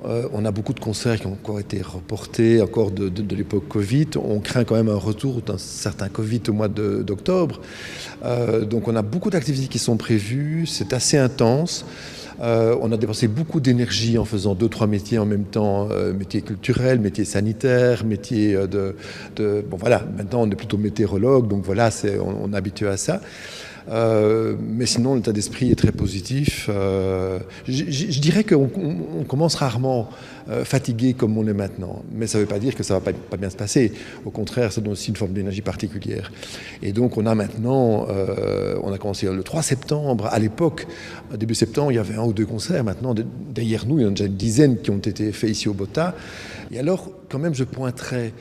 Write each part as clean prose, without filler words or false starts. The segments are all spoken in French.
On a beaucoup de concerts qui ont encore été reportés, encore de l'époque Covid. On craint quand même un retour d'un certain Covid au mois d'octobre. Donc on a beaucoup d'activités qui sont prévues, c'est assez intense. On a dépensé beaucoup d'énergie en faisant 2-3 métiers en même temps, métiers culturels, métiers sanitaires, métiers Bon voilà, maintenant on est plutôt météorologue, donc voilà, on est habitué à ça. Mais sinon, l'état d'esprit est très positif. Je dirais qu'on commence rarement fatigué comme on est maintenant. Mais ça ne veut pas dire que ça ne va pas bien se passer. Au contraire, ça donne aussi une forme d'énergie particulière. Et donc, on a maintenant, on a commencé le 3 septembre. À l'époque, début septembre, il y avait 1 ou 2 concerts. Maintenant, derrière nous, il y en a déjà une dizaine qui ont été faits ici au Bota. Et alors, quand même, je pointerai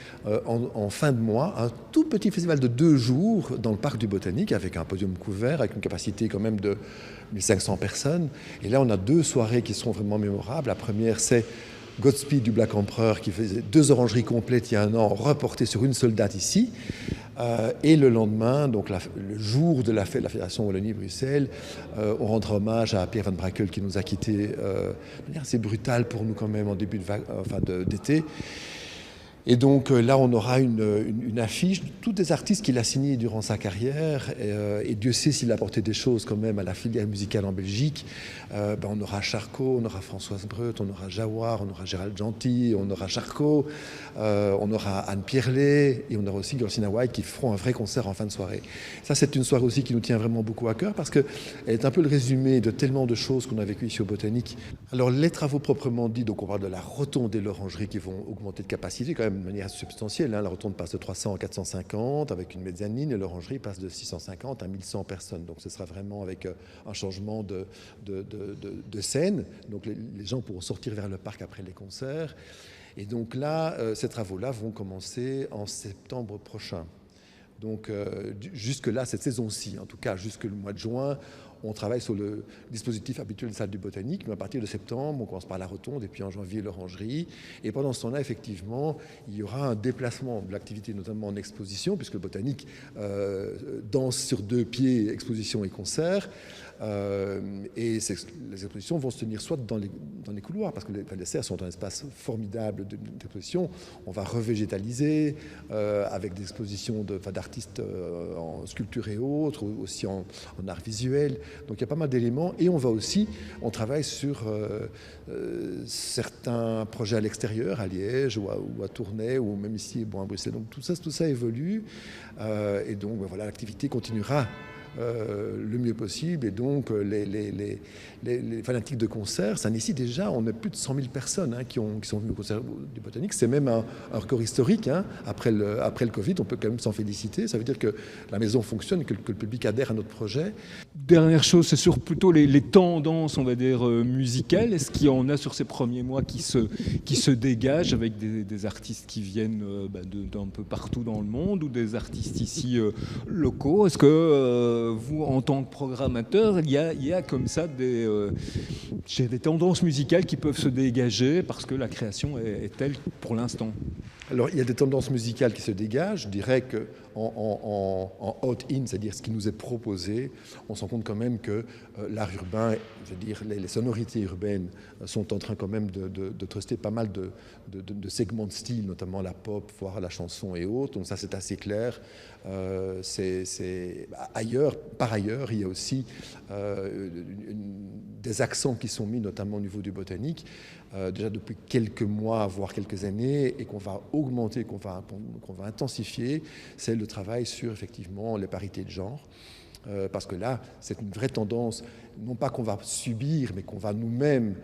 en fin de mois un tout petit festival de 2 jours dans le parc du Botanique avec un podium couvert, avec une capacité quand même de 1500 personnes. Et là, on a 2 soirées qui seront vraiment mémorables. La première, c'est Godspeed du Black Emperor qui faisait 2 orangeries complètes il y a 1 an, reportées sur une seule date ici. Et le lendemain, donc le jour de la fête de la Fédération Wallonie-Bruxelles, on rendra hommage à Pierre Van Brakel qui nous a quittés de manière assez brutale pour nous quand même en début d'été. Et donc là, on aura une affiche de tous des artistes qu'il a signés durant sa carrière. Et Dieu sait s'il a apporté des choses quand même à la filière musicale en Belgique. On aura Charcot, on aura Françoise Breut, on aura Jawar, on aura Gérald Gentil, on aura Charcot, on aura Anne Pierlet et on aura aussi Gersina White qui feront un vrai concert en fin de soirée. Ça, c'est une soirée aussi qui nous tient vraiment beaucoup à cœur parce qu'elle est un peu le résumé de tellement de choses qu'on a vécues ici au Botanique. Alors, les travaux proprement dits, donc on parle de la rotonde et l'orangerie qui vont augmenter de capacité quand même de manière substantielle. La rotonde passe de 300 à 450 avec une mezzanine et l'orangerie passe de 650 à 1100 personnes. Donc ce sera vraiment avec un changement de scène. Donc les gens pourront sortir vers le parc après les concerts. Et donc là, ces travaux-là vont commencer en septembre prochain. Donc jusque-là, cette saison-ci, en tout cas jusque le mois de juin, on travaille sur le dispositif habituel de salle du Botanique, mais à partir de septembre, on commence par la rotonde et puis en janvier, l'orangerie. Et pendant ce temps-là, effectivement, il y aura un déplacement de l'activité, notamment en exposition, puisque le Botanique danse sur 2 pieds, exposition et concert. Et les expositions vont se tenir soit dans les couloirs, parce que les serres sont un espace formidable d'exposition. On va revégétaliser avec des expositions d'artistes en sculpture et autres, aussi en art visuel. Donc il y a pas mal d'éléments. Et on travaille sur certains projets à l'extérieur, à Liège ou à Tournai, ou même ici à Bruxelles. Donc tout ça évolue. Et donc voilà, l'activité continuera le mieux possible. Et donc les fanatiques de concert, ça nécessite déjà, on a plus de 100 000 personnes qui sont venues au concert du Botanique. C'est même un record historique. Après le Covid, on peut quand même s'en féliciter. Ça veut dire que la maison fonctionne, que le public adhère à notre projet. Dernière chose, c'est sur plutôt les tendances, on va dire, musicales. Est-ce qu'il y en a sur ces premiers mois qui se dégagent avec des artistes qui viennent d'un peu partout dans le monde ou des artistes ici locaux? Est-ce que vous, en tant que programmateur, il y a comme ça des tendances musicales qui peuvent se dégager parce que la création est telle pour l'instant? Alors, il y a des tendances musicales qui se dégagent. Je dirais qu'en out-in, c'est-à-dire ce qui nous est proposé, on se rend compte quand même que l'art urbain, je veux dire, les sonorités urbaines sont en train quand même de truster pas mal de segments de style, notamment la pop, voire la chanson et autres. Donc ça, c'est assez clair. Par ailleurs, il y a aussi des accents qui sont mis, notamment au niveau du Botanique, déjà depuis quelques mois, voire quelques années, et qu'on va augmenter, qu'on va intensifier, c'est le travail sur effectivement les parités de genre. Parce que là, c'est une vraie tendance, non pas qu'on va subir, mais qu'on va nous-mêmes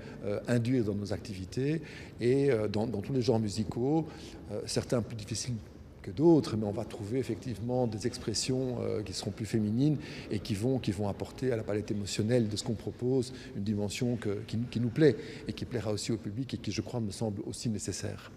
induire dans nos activités. Et dans tous les genres musicaux, certains plus difficiles que d'autres, mais on va trouver effectivement des expressions qui seront plus féminines et qui vont apporter à la palette émotionnelle de ce qu'on propose une dimension qui nous plaît et qui plaira aussi au public et qui, je crois, me semble aussi nécessaire.